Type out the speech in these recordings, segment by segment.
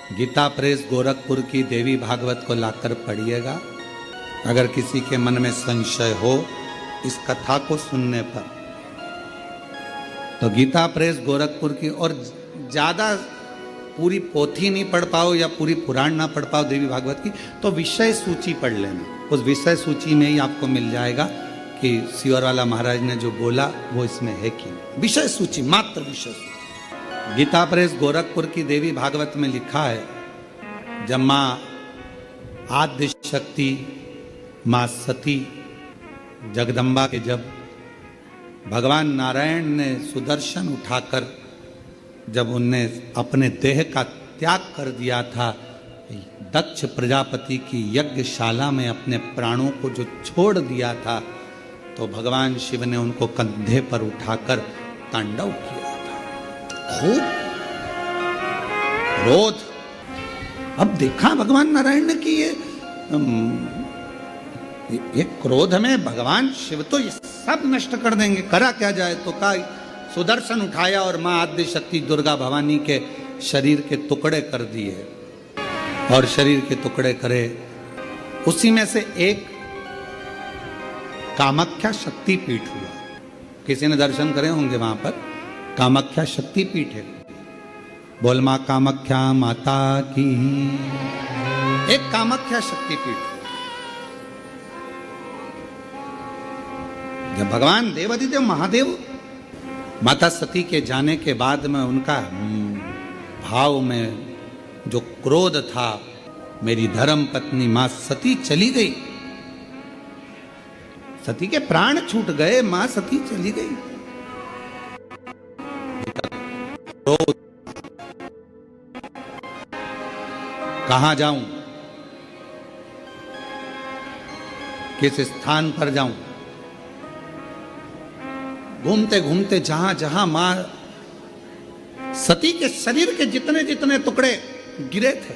Gita press Gorakhpur की देवी भागवत को लाकर पढ़िएगा। अगर किसी के मन में संशय हो इस कथा को सुनने पर, तो गीता प्रेस गोरखपुर की, और ज़्यादा पूरी पोथी नहीं पढ़ पाओ या पूरी पुराण ना पढ़ पाओ देवी भागवत की, तो विषय सूची पढ़ लेना। उस विषय सूची में ही आपको मिल जाएगा कि सिवरवाला महाराज ने जो बोला वो इसमें है कि नहीं। विषय सूची, मात्र विषय सूची। गीता प्रेस गोरखपुर की देवी भागवत में लिखा है, जब माँ आद्य शक्ति माँ सती जगदम्बा के, जब भगवान नारायण ने सुदर्शन उठाकर जब उनने अपने देह का त्याग कर दिया था, दक्ष प्रजापति की यज्ञशाला में अपने प्राणों को जो छोड़ दिया था, तो भगवान शिव ने उनको कंधे पर उठाकर तांडव किया था। खूब क्रोध। अब देखा भगवान नारायण ने कि ये क्रोध में भगवान शिव तो ये सब नष्ट कर देंगे, करा क्या जाए। तो का सुदर्शन उठाया और मां आद्य शक्ति दुर्गा भवानी के शरीर के टुकड़े कर दिए, और शरीर के टुकड़े करे। उसी में से एक कामाख्या शक्तिपीठ हुआ। किसी ने दर्शन करे होंगे वहां पर, कामाख्या शक्तिपीठ है। बोल मां कामाख्या माता की। एक कामाख्या शक्तिपीठ। जब भगवान देवाधिदेव महादेव माता सती के जाने के बाद में उनका भाव में जो क्रोध था, मेरी धर्म पत्नी मां सती चली गई, सती के प्राण छूट गए, मां सती चली गई। कहां जाऊं, किस स्थान पर जाऊं। घूमते घूमते जहां जहां मां सती के शरीर के जितने जितने टुकड़े गिरे थे,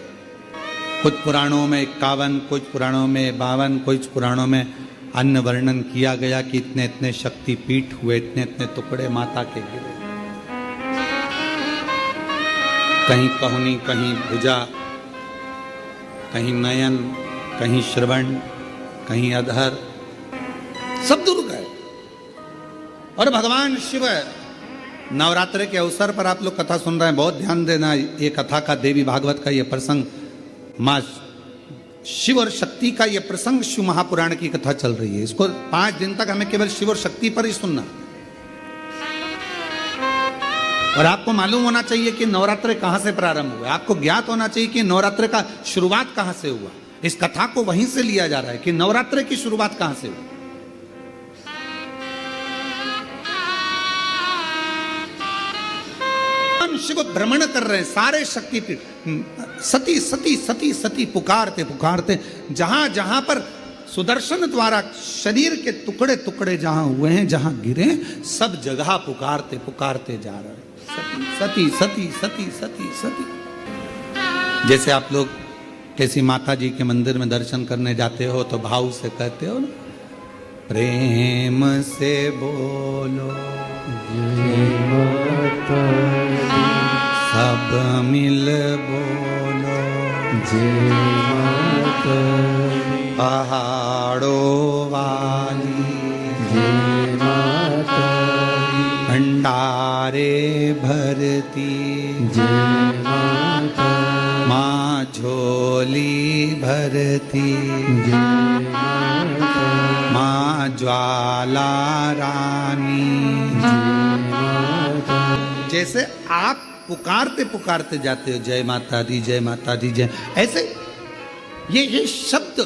कुछ पुराणों में 51, कुछ पुराणों में 52, कुछ पुराणों में अन्य वर्णन किया गया कि इतने इतने शक्तिपीठ हुए, इतने इतने टुकड़े माता के गिरे। कहीं कहुनी, कहीं भुजा, कहीं नयन, कहीं श्रवण, कहीं अधर, सब दूर गए। और भगवान शिव, नवरात्र के अवसर पर आप लोग कथा सुन रहे हैं, बहुत ध्यान देना। ये कथा का, देवी भागवत का ये प्रसंग, माँ शिव और शक्ति का ये प्रसंग शिव महापुराण की कथा चल रही है। इसको 5 दिन तक हमें केवल शिव और शक्ति पर ही सुनना। और आपको मालूम होना चाहिए कि नवरात्र कहां से प्रारंभ हुआ। आपको ज्ञात होना चाहिए कि नवरात्र का शुरुआत कहां से हुआ। इस कथा को वहीं से लिया जा रहा है कि नवरात्र की शुरुआत कहां से हुई। शिव भ्रमण कर रहे हैं सारे शक्तिपीठ, सती सती सती सती पुकारते पुकारते, जहां जहां पर सुदर्शन द्वारा शरीर के टुकड़े टुकड़े जहां हुए हैं, जहां गिरे, सब जगह पुकारते पुकारते जा रहे हैं, सती सती सती सती सती। जैसे आप लोग किसी माता जी के मंदिर में दर्शन करने जाते हो तो भाव से कहते हो ना, प्रेम से बोलो सब मिल बोलो जय माता, पहाड़ों वाली जय माता, भंडारे भरती जय माता, माँ झोली भरती जय माता, माँ ज्वाला रानी जय माता। जैसे आप पुकारते पुकारते जाते हो, जय माता दी, जय माता दी, जय, ऐसे ये शब्द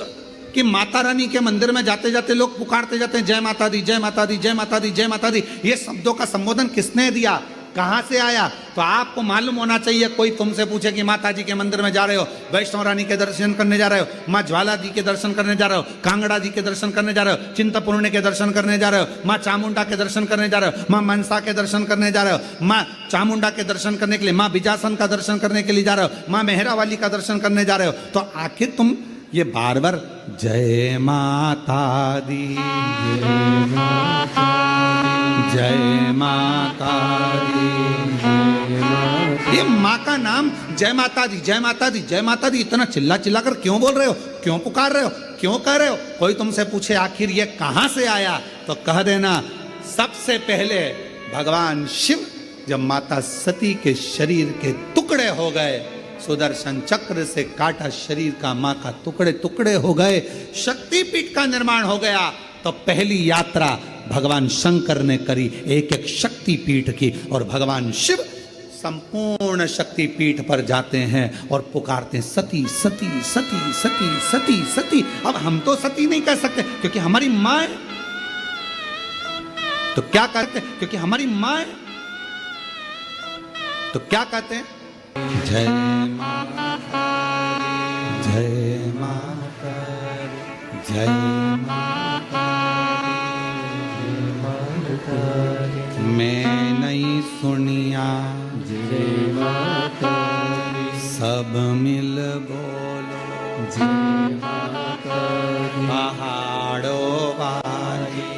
कि माता रानी के मंदिर में जाते जाते लोग पुकारते जाते हैं, जय माता दी, जय माता दी, जय माता दी, जय माता दी। ये शब्दों का संबोधन किसने दिया, कहां से आया। तो आपको मालूम होना चाहिए। कोई तुमसे पूछे कि माता जी के मंदिर में जा रहे हो, वैष्णव रानी के दर्शन करने जा रहे हो, माँ ज्वाला जी के दर्शन करने जा रहे हो, कांगड़ा जी के दर्शन करने जा रहे हो, चिंतपूर्णी के दर्शन करने जा रहे हो, माँ चामुंडा के दर्शन करने जा रहे हो, माँ मनसा के दर्शन करने जा रहे हो, माँ चामुंडा के दर्शन करने के लिए, माँ बिजासन का दर्शन करने के लिए जा रहे हो, माँ मेहरा वाली का दर्शन करने जा रहे हो। तो आखिर तुम ये बार बार जय माता दी, जय माता दी, जय माता दी। ये माँ का नाम जय माता दी, जय माता दी, जय माता दी इतना चिल्ला चिल्ला कर क्यों बोल रहे हो, क्यों पुकार रहे हो, क्यों कह रहे हो? कोई तुमसे पूछे आखिर ये कहां से आया, तो कह देना सबसे पहले भगवान शिव जब माता सती के शरीर के टुकड़े हो गए, सुदर्शन चक्र से काटा शरीर का मां का टुकड़े टुकड़े हो गए, शक्तिपीठ का निर्माण हो गया, तो पहली यात्रा भगवान शंकर ने करी एक एक शक्तिपीठ की, और भगवान शिव संपूर्ण शक्तिपीठ पर जाते हैं और पुकारते हैं सती सती सती सती सती सती। अब हम तो सती नहीं कह सकते क्योंकि हमारी मां है, तो क्या कहते हैं? क्योंकि हमारी मां है तो क्या कहते हैं? जय माता जय माता जय माता। मैं नहीं सुनिया जय माता सब मिल बोलो जय माता पहाड़ों वाली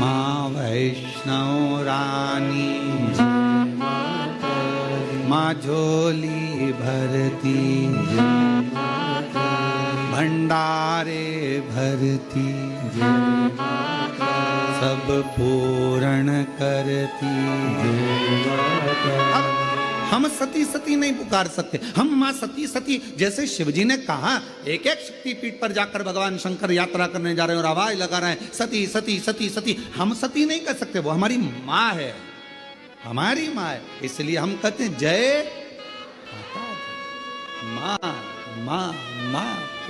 माँ वैष्णव रानी, माँ झोली भरती भंडारे भरती सब पूर्ण करती। अब हम सती सती नहीं पुकार सकते, हम माँ सती सती, जैसे शिवजी ने कहा एक एक शक्तिपीठ पर जाकर भगवान शंकर यात्रा करने जा रहे हैं और आवाज लगा रहे हैं सती सती सती सती। हम सती नहीं कर सकते, वो हमारी माँ है, हमारी माँ है, इसलिए हम कहते हैं जय माता दी। माँ माँ माँ।